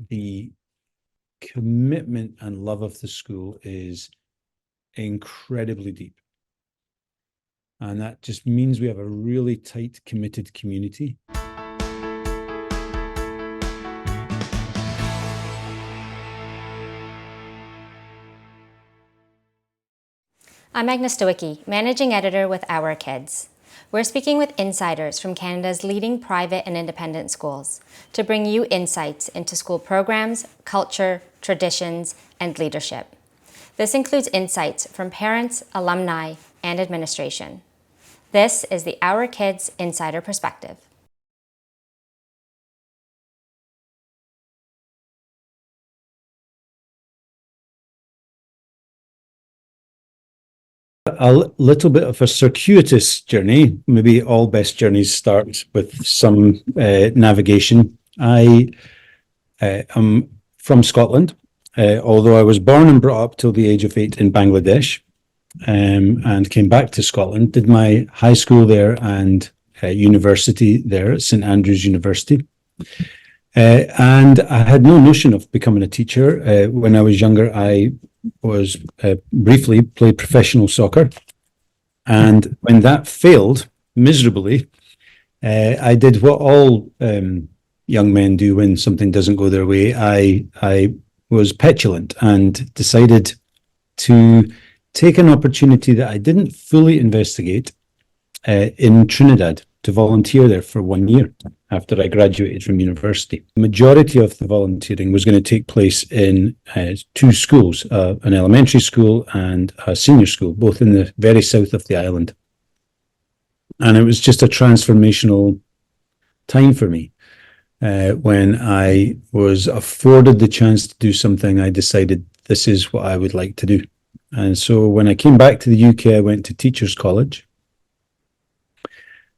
the commitment and love of the school is incredibly deep. And that just means we have a really tight, committed community. I'm Agnes Stowicki, Managing Editor with Our Kids. We're speaking with insiders from Canada's leading private and independent schools to bring you insights into school programs, culture, traditions, and leadership. This includes insights from parents, alumni, and administration. This is the Our Kids Insider Perspective. A little bit of a circuitous journey. Maybe all best journeys start with some navigation. I am from Scotland, although I was born and brought up till the age of 8 in Bangladesh, and came back to Scotland, did my high school there and university there at St Andrews University. And I had no notion of becoming a teacher. When I was younger, I was briefly played professional soccer. And when that failed miserably, I did what all young men do when something doesn't go their way. I was petulant and decided to take an opportunity that I didn't fully investigate in Trinidad to volunteer there for 1 year after I graduated from university. The majority of the volunteering was going to take place in 2 schools, an elementary school and a senior school, both in the very south of the island. And it was just a transformational time for me. When I was afforded the chance to do something, I decided this is what I would like to do. And so when I came back to the UK, I went to Teachers College.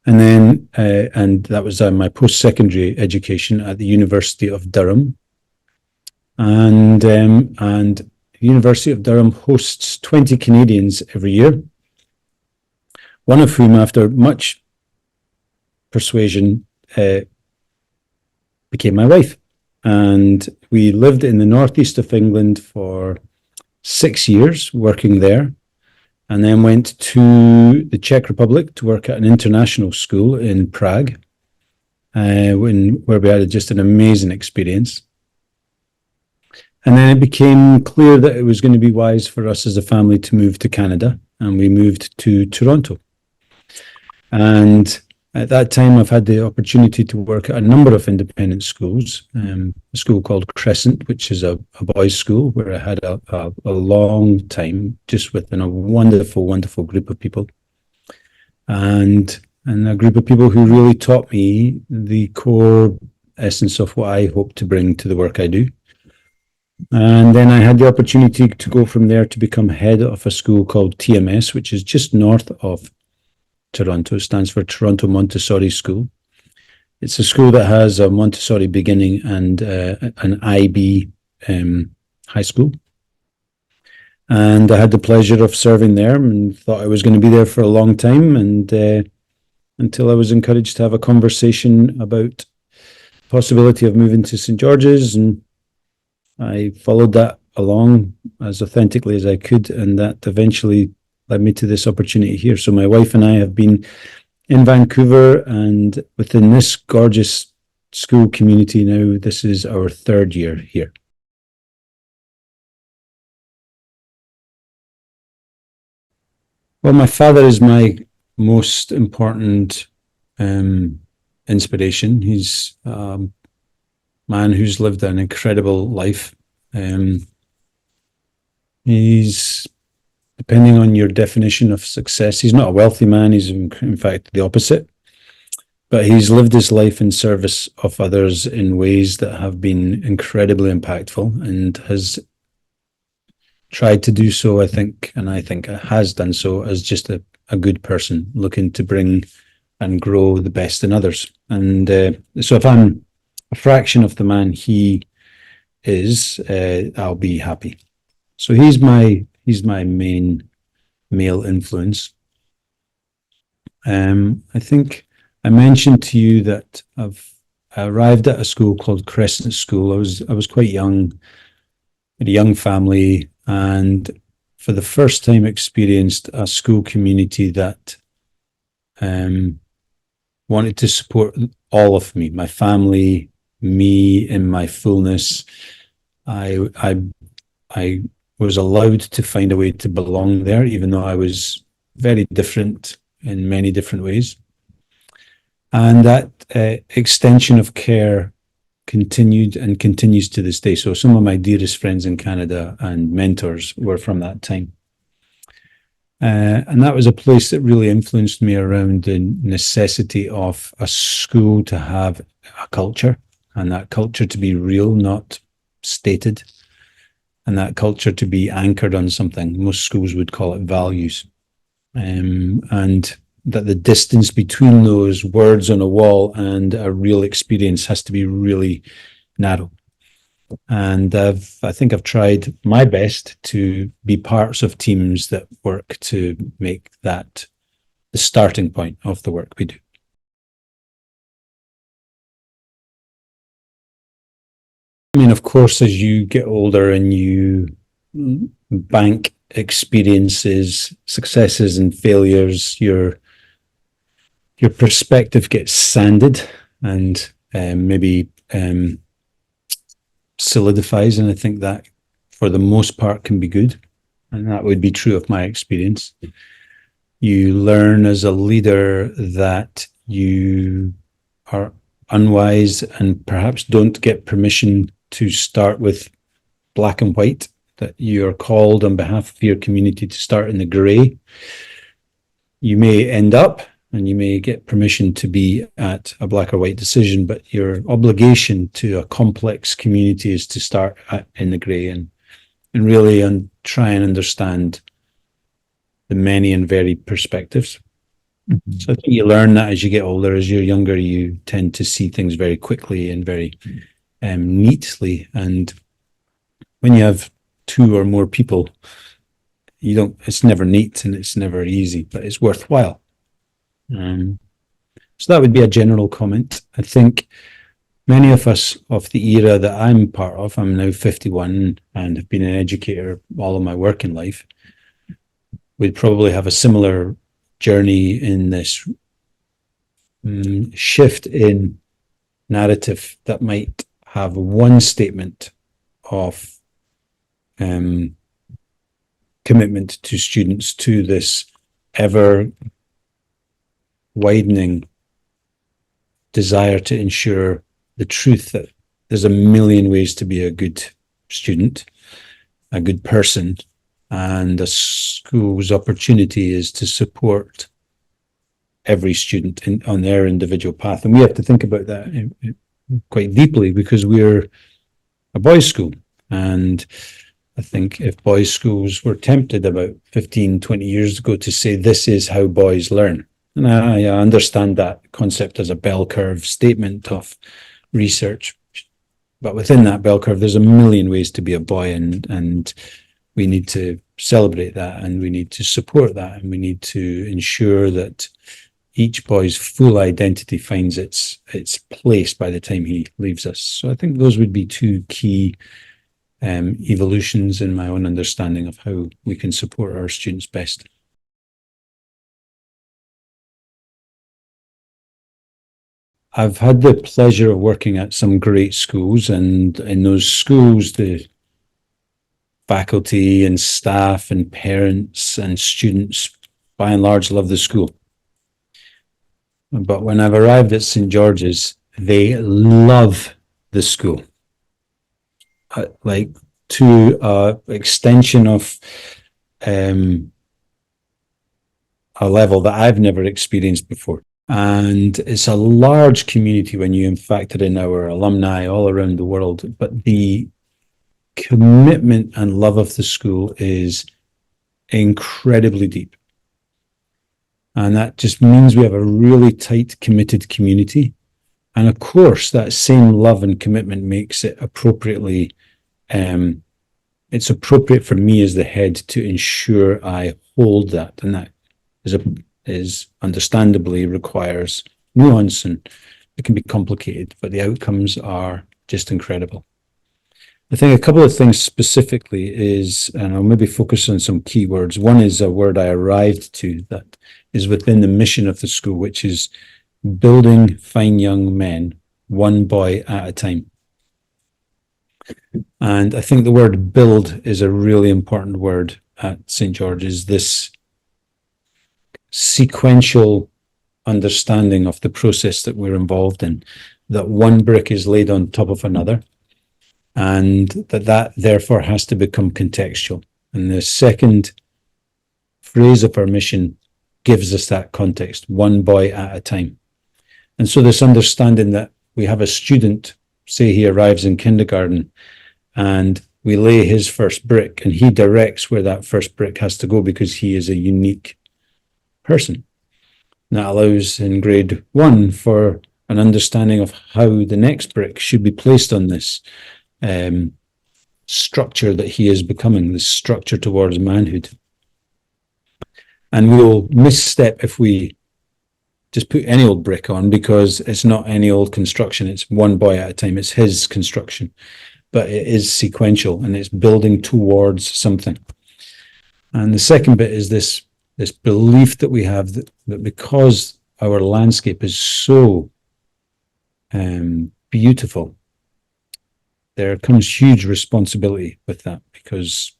And then, and that was my post-secondary education at the University of Durham. And the University of Durham hosts 20 Canadians every year, one of whom, after much persuasion, became my wife. And we lived in the northeast of England for 6 years, working there. And then went to the Czech Republic to work at an international school in Prague, where we had just an amazing experience. And then it became clear that it was going to be wise for us as a family to move to Canada, and we moved to Toronto. And at that time, I've had the opportunity to work at a number of independent schools, a school called Crescent, which is a boys' school, where I had a long time just within a wonderful, wonderful group of people. And a group of people who really taught me the core essence of what I hope to bring to the work I do. And then I had the opportunity to go from there to become head of a school called TMS, which is just north of Toronto. It stands for Toronto Montessori School. It's a school that has a Montessori beginning and an IB high school. And I had the pleasure of serving there and thought I was going to be there for a long time, and until I was encouraged to have a conversation about the possibility of moving to St. George's, and I followed that along as authentically as I could, and that eventually led me to this opportunity here. So my wife and I have been in Vancouver and within this gorgeous school community now. This is our 3rd year here. Well, my father is my most important inspiration. He's a man who's lived an incredible life. He's, depending on your definition of success, he's not a wealthy man. He's in fact the opposite. But he's lived his life in service of others in ways that have been incredibly impactful, and has tried to do so, I think has done so as just a good person looking to bring and grow the best in others. And so if I'm a fraction of the man he is, I'll be happy. So he's my main male influence. I think I mentioned to you that I've I arrived at a school called Crescent School. I was quite young, had a young family, and for the first time experienced a school community that wanted to support all of me, my family, me in my fullness. I was allowed to find a way to belong there, even though I was very different in many different ways. And that extension of care continued and continues to this day. So some of my dearest friends in Canada and mentors were from that time. And that was a place that really influenced me around the necessity of a school to have a culture, and that culture to be real, not stated, and that culture to be anchored on something. Most schools would call it values. And that the distance between those words on a wall and a real experience has to be really narrow. And I think I've tried my best to be parts of teams that work to make that the starting point of the work we do. I mean, of course, as you get older and you bank experiences, successes and failures, your perspective gets sanded and maybe solidifies, and I think that for the most part can be good, and that would be true of my experience. You learn as a leader that you are unwise and perhaps don't get permission to start with black and white, that you're called on behalf of your community to start in the grey. You may end up and you may get permission to be at a black or white decision, but your obligation to a complex community is to start in the grey and really try and understand the many and varied perspectives. Mm-hmm. So I think you learn that as you get older. As you're younger, you tend to see things very quickly and very neatly. And when you have two or more people, it's never neat and it's never easy, but it's worthwhile. So that would be a general comment. I think many of us of the era that I'm part of, I'm now 51 and have been an educator all of my working life, we'd probably have a similar journey in this shift in narrative that might have one statement of commitment to students, to this ever widening desire to ensure the truth that there's a million ways to be a good student, a good person, and a school's opportunity is to support every student on their individual path. And we have to think about that quite deeply because we're a boys' school. And I think if boys' schools were tempted about 15, 20 years ago to say, this is how boys learn. And I understand that concept as a bell curve statement of research. But within that bell curve, there's a million ways to be a boy, and we need to celebrate that, and we need to support that, and we need to ensure that each boy's full identity finds its place by the time he leaves us. So I think those would be two key evolutions in my own understanding of how we can support our students best. I've had the pleasure of working at some great schools, and in those schools, the faculty and staff and parents and students, by and large, love the school. But when I've arrived at St. George's, they love the school. Like to an extension of a level that I've never experienced before. And it's a large community when you factor in our alumni all around the world, but the commitment and love of the school is incredibly deep. And that just means we have a really tight, committed community. And of course, that same love and commitment makes it appropriately, it's appropriate for me as the head to ensure I hold that. And that is understandably requires nuance and it can be complicated, but the outcomes are just incredible. I think a couple of things specifically is, and I'll maybe focus on some keywords. One is a word I arrived to that is within the mission of the school, which is building fine young men, one boy at a time. And I think the word build is a really important word at St. George's, this sequential understanding of the process that we're involved in, that one brick is laid on top of another, and that therefore has to become contextual. And the second phrase of our mission gives us that context, one boy at a time. And so this understanding that we have a student, say he arrives in kindergarten, and we lay his first brick, and he directs where that first brick has to go because he is a unique person. And that allows in grade 1 for an understanding of how the next brick should be placed on this structure that he is becoming, this structure towards manhood. And we'll misstep if we just put any old brick on, because it's not any old construction. It's one boy at a time. It's his construction, but it is sequential and it's building towards something. And the second bit is this belief that we have that because our landscape is so beautiful, there comes huge responsibility with that, because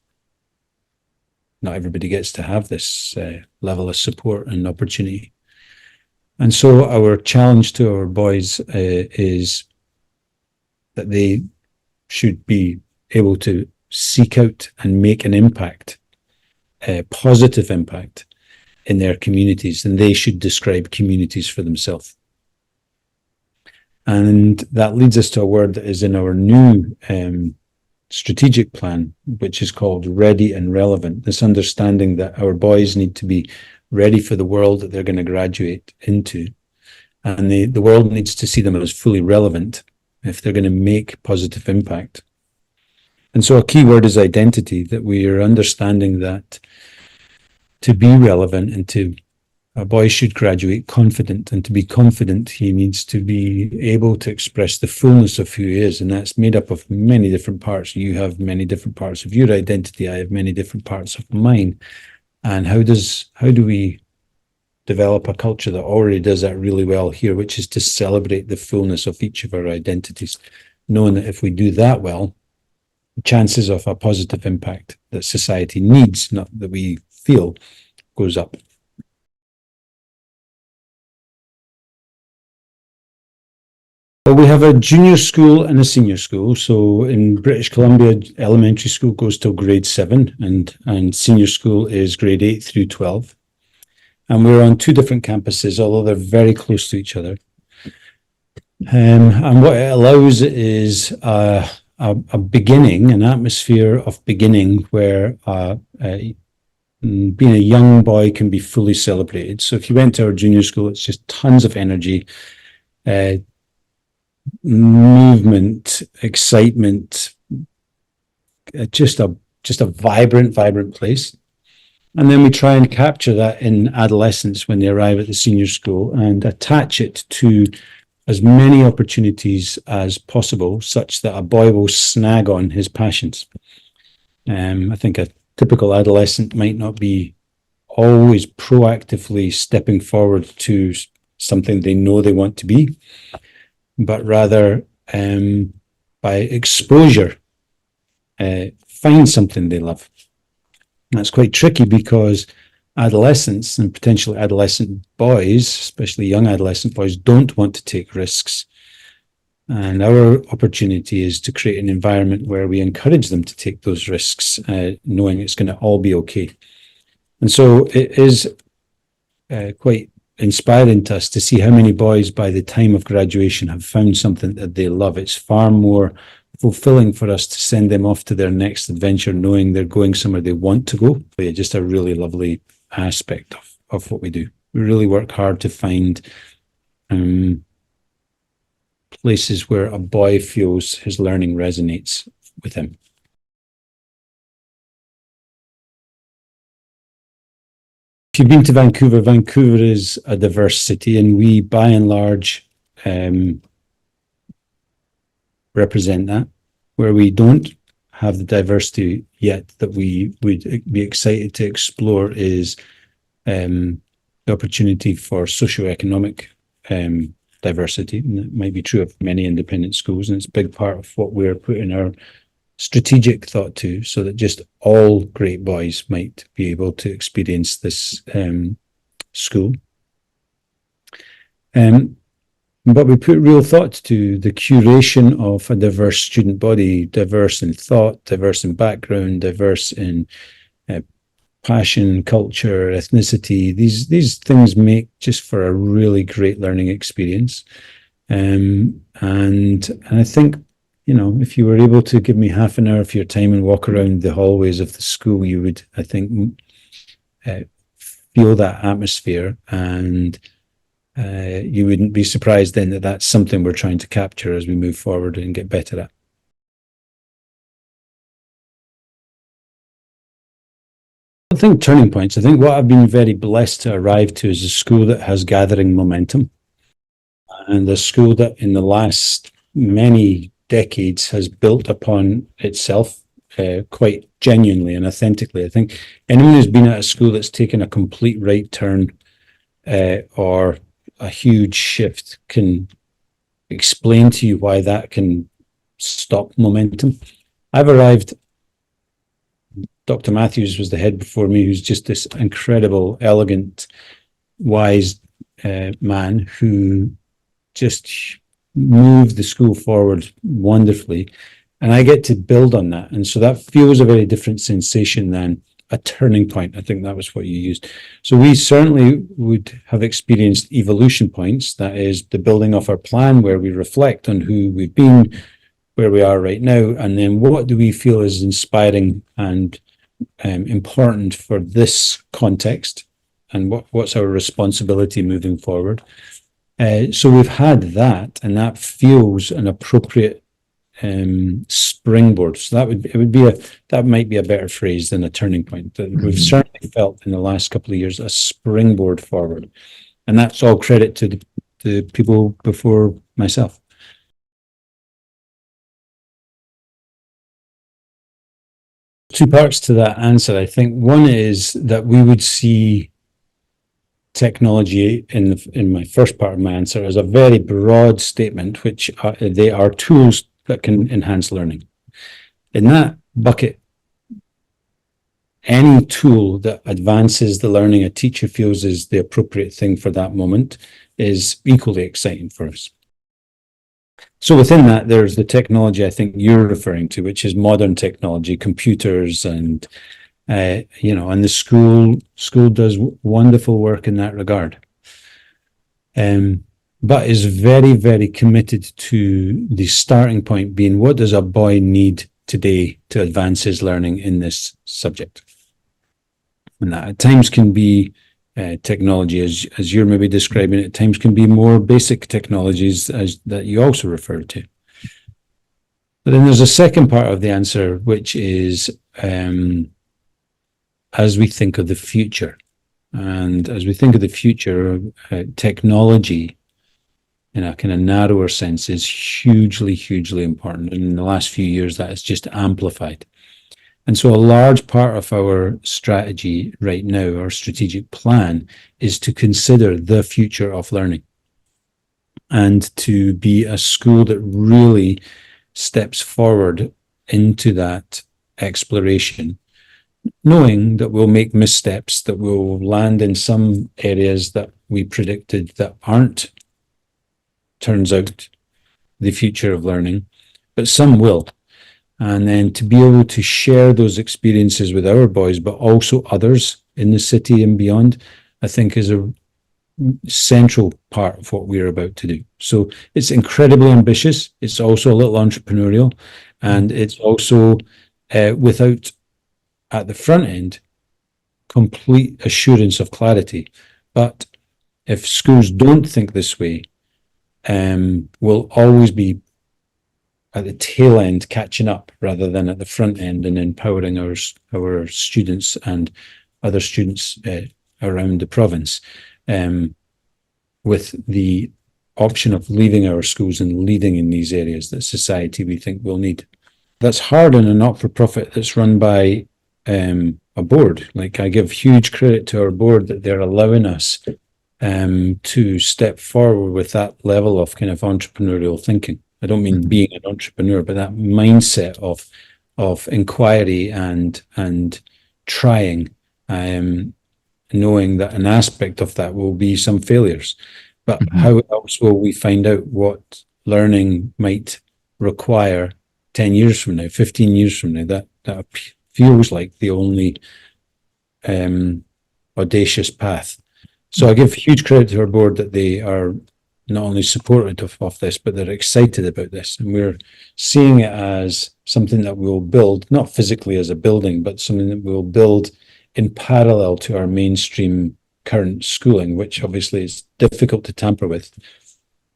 not everybody gets to have this level of support and opportunity. And so our challenge to our boys is that they should be able to seek out and make an impact, a positive impact in their communities, and they should describe communities for themselves. And that leads us to a word that is in our new strategic plan, which is called ready and relevant. This understanding that our boys need to be ready for the world that they're going to graduate into. And the world needs to see them as fully relevant if they're going to make positive impact. And so a key word is identity, that we are understanding that to be relevant and a boy should graduate confident, and to be confident, he needs to be able to express the fullness of who he is. And that's made up of many different parts. You have many different parts of your identity. I have many different parts of mine. And how do we develop a culture that already does that really well here, which is to celebrate the fullness of each of our identities, knowing that if we do that well, the chances of a positive impact that society needs, not that we feel, goes up. Well, we have a junior school and a senior school. So in British Columbia, elementary school goes till grade 7, and senior school is grade 8 through 12. And we're on 2 different campuses, although they're very close to each other. And what it allows is a beginning, an atmosphere of beginning where being a young boy can be fully celebrated. So if you went to our junior school, it's just tons of energy, movement, excitement, just a vibrant place. And then we try and capture that in adolescence when they arrive at the senior school and attach it to as many opportunities as possible, such that a boy will snag on his passions. I think a typical adolescent might not be always proactively stepping forward to something they know they want to be, but rather by exposure, find something they love. That's quite tricky because adolescents and potentially adolescent boys, especially young adolescent boys, don't want to take risks. And our opportunity is to create an environment where we encourage them to take those risks, knowing it's going to all be okay. And so it is quite inspiring to us to see how many boys by the time of graduation have found something that they love. It's far more fulfilling for us to send them off to their next adventure, knowing they're going somewhere they want to go. Just a really lovely aspect of what we do. We really work hard to find places where a boy feels his learning resonates with him. If you've been to Vancouver, Vancouver is a diverse city, and we, by and large, represent that, where we don't have the diversity yet that we would be excited to explore, is the opportunity for socioeconomic diversity. And that might be true of many independent schools, and it's a big part of what we're putting our strategic thought to, so that just all great boys might be able to experience this school. But we put real thought to the curation of a diverse student body, diverse in thought, diverse in background, diverse in passion, culture, ethnicity. These things make just for a really great learning experience. And I think, you know, if you were able to give me half an hour of your time and walk around the hallways of the school, you would, I think, feel that atmosphere, and you wouldn't be surprised then that that's something we're trying to capture as we move forward and get better at. I think turning points. I think what I've been very blessed to arrive to is a school that has gathering momentum, and a school that in the last many decades has built upon itself quite genuinely and authentically. I think anyone who's been at a school that's taken a complete right turn or a huge shift can explain to you why that can stop momentum. I've arrived, Dr. Matthews was the head before me, who's just this incredible, elegant, wise man who just moved the school forward wonderfully. And I get to build on that. And so that feels a very different sensation than a turning point. I think that was what you used. So we certainly would have experienced evolution points. That is the building of our plan, where we reflect on who we've been, where we are right now, and then what do we feel is inspiring and important for this context, and what's our responsibility moving forward. So we've had that, and that feels an appropriate springboard. So that might be a better phrase than a turning point. That we've certainly felt in the last couple of years a springboard forward, and that's all credit to the people before myself. Two parts to that answer. I think one is that we would see technology in my first part of my answer as a very broad statement, which they are tools that can enhance learning. In that bucket, any tool that advances the learning a teacher feels is the appropriate thing for that moment is equally exciting for us. So within that, there's the technology I think you're referring to, which is modern technology, computers, and and the school does wonderful work in that regard. But is very, very committed to the starting point being, what does a boy need today to advance his learning in this subject? And that at times can be technology, as you're maybe describing, at times can be more basic technologies that you also referred to. But then there's a second part of the answer, which is as we think of the future. And as we think of the future, technology in a kind of narrower sense is hugely, hugely important. And in the last few years, that has just amplified. And so a large part of our strategy right now, our strategic plan, is to consider the future of learning and to be a school that really steps forward into that exploration, knowing that we'll make missteps, that we'll land in some areas that we predicted that aren't, turns out, the future of learning, but some will. And then to be able to share those experiences with our boys, but also others in the city and beyond, I think is a central part of what we're about to do. So it's incredibly ambitious. It's also a little entrepreneurial, and it's also without, at the front end, complete assurance of clarity. But if schools don't think this way, we'll always be at the tail end catching up rather than at the front end and empowering our students and other students around the province with the option of leaving our schools and leading in these areas that society we think will need. That's hard in a not-for-profit that's run by a board. Like, I give huge credit to our board that they're allowing us to step forward with that level of kind of entrepreneurial thinking. I don't mean being an entrepreneur, but that mindset of inquiry and trying, knowing that an aspect of that will be some failures. But how else will we find out what learning might require 10 years from now, 15 years from now? That feels like the only audacious path. So I give huge credit to our board that they are not only supportive of this, but they're excited about this. And we're seeing it as something that we'll build, not physically as a building, but something that we'll build in parallel to our mainstream current schooling, which obviously is difficult to tamper with,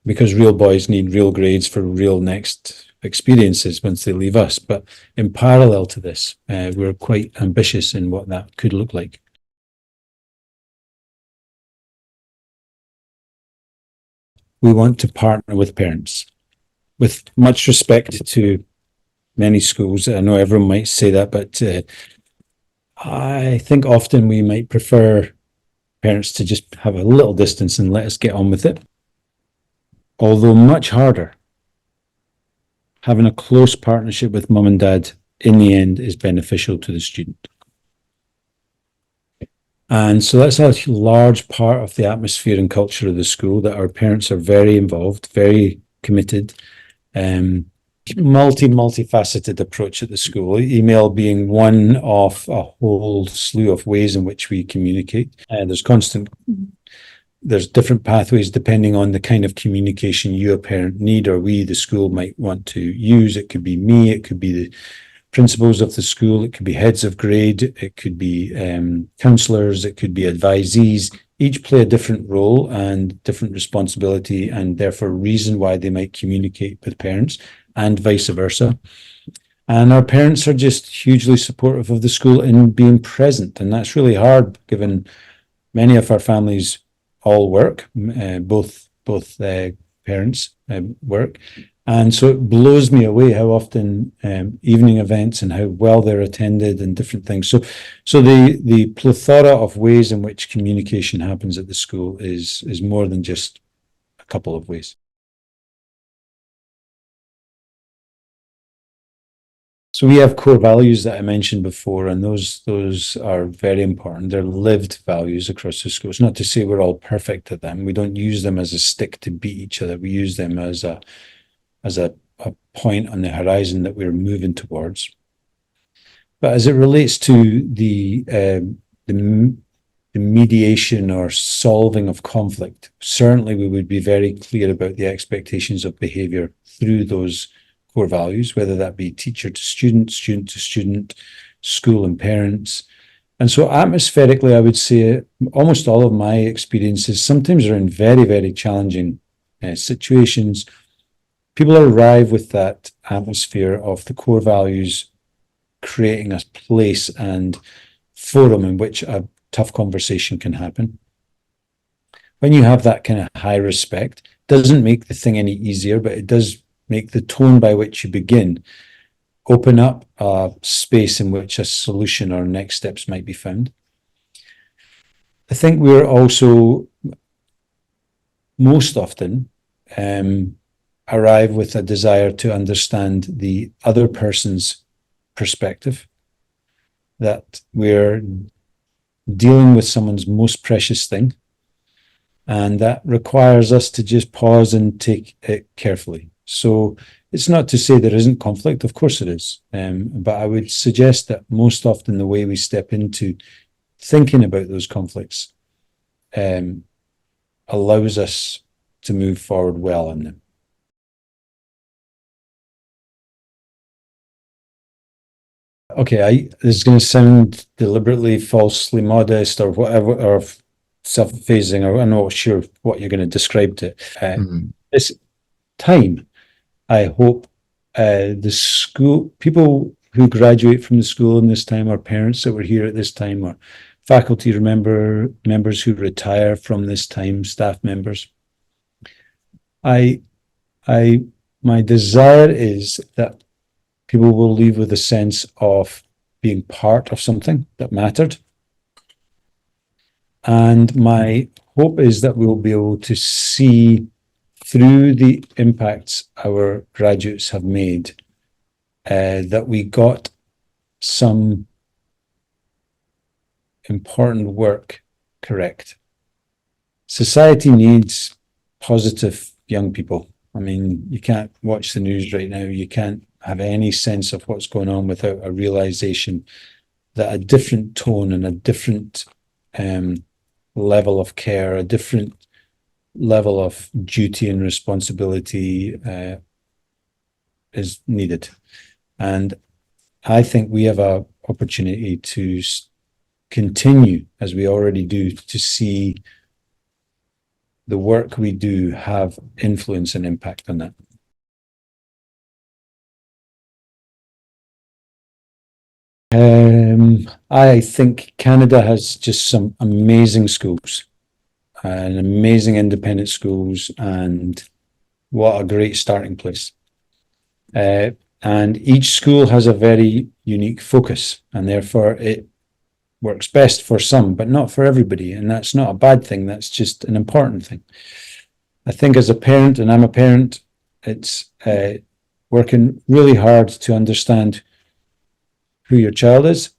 because real boys need real grades for real next experiences once they leave us. But in parallel to this, we're quite ambitious in what that could look like. We want to partner with parents. With much respect to many schools, I know everyone might say that, but I think often we might prefer parents to just have a little distance and let us get on with it. Although much harder, having a close partnership with mum and dad in the end is beneficial to the student. And so that's a large part of the atmosphere and culture of the school, that our parents are very involved, very committed, multifaceted approach at the school, email being one of a whole slew of ways in which we communicate. There's different pathways depending on the kind of communication you, a parent, need, or we, the school, might want to use. It could be me, it could be the principals of the school, it could be heads of grade, it could be counsellors, it could be advisees. Each play a different role and different responsibility, and therefore reason why they might communicate with parents, and vice versa. And our parents are just hugely supportive of the school in being present, and that's really hard given many of our families all work, both parents work. And so it blows me away how often evening events and how well they're attended and different things. So the plethora of ways in which communication happens at the school is more than just a couple of ways. So we have core values that I mentioned before, and those are very important. They're lived values across the school. It's not to say we're all perfect at them. We don't use them as a stick to beat each other. We use them as a point on the horizon that we're moving towards. But as it relates to the mediation or solving of conflict, certainly we would be very clear about the expectations of behaviour through those core values, whether that be teacher to student, student to student, school and parents. And so atmospherically, I would say almost all of my experiences sometimes are in very, very challenging situations. People arrive with that atmosphere of the core values, creating a place and forum in which a tough conversation can happen. When you have that kind of high respect, doesn't make the thing any easier, but it does make the tone by which you begin open up a space in which a solution or next steps might be found. I think we're also most often arrive with a desire to understand the other person's perspective, that we're dealing with someone's most precious thing, and that requires us to just pause and take it carefully. So it's not to say there isn't conflict, of course it is, but I would suggest that most often the way we step into thinking about those conflicts allows us to move forward well in them. Okay, this is going to sound deliberately falsely modest or whatever, or self-effacing, or I'm not sure what you're going to describe to this time. I hope the school, people who graduate from the school in this time, or parents that were here at this time, or faculty members who retire from this time, staff members, My desire is that people will leave with a sense of being part of something that mattered. And my hope is that we'll be able to see through the impacts our graduates have made, that we got some important work correct. Society needs positive young people. I mean, you can't watch the news right now. You can't have any sense of what's going on without a realization that a different tone and a different level of care, a different level of duty and responsibility is needed. And I think we have an opportunity to continue, as we already do, to see the work we do have influence and impact on that. I think Canada has just some amazing schools and amazing independent schools, and what a great starting place. And each school has a very unique focus, and therefore it works best for some, but not for everybody. And that's not a bad thing. That's just an important thing. I think as a parent, and I'm a parent, it's working really hard to understand who your child is,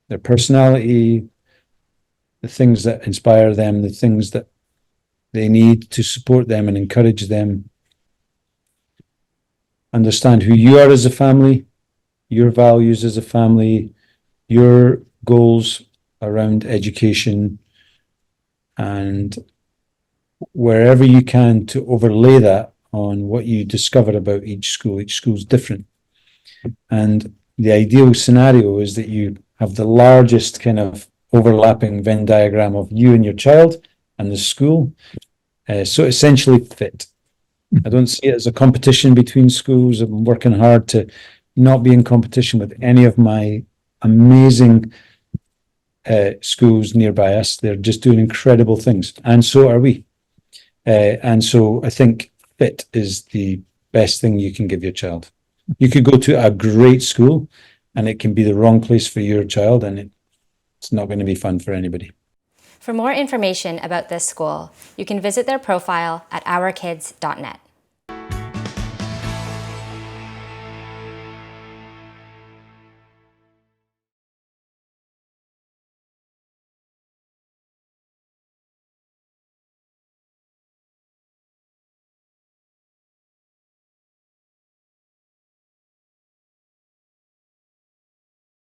their personality, the things that inspire them, the things that they need to support them and encourage them. Understand who you are as a family, your values as a family, your goals around education, and wherever you can to overlay that on what you discover about each school. Each school's different. And the ideal scenario is that you have the largest kind of overlapping Venn diagram of you and your child and the school. So essentially fit. I don't see it as a competition between schools. I'm working hard to not be in competition with any of my amazing schools nearby us. They're just doing incredible things, and so are we. And so I think fit is the best thing you can give your child. You could go to a great school and it can be the wrong place for your child, and it's not going to be fun for anybody. For more information about this school, you can visit their profile at ourkids.net.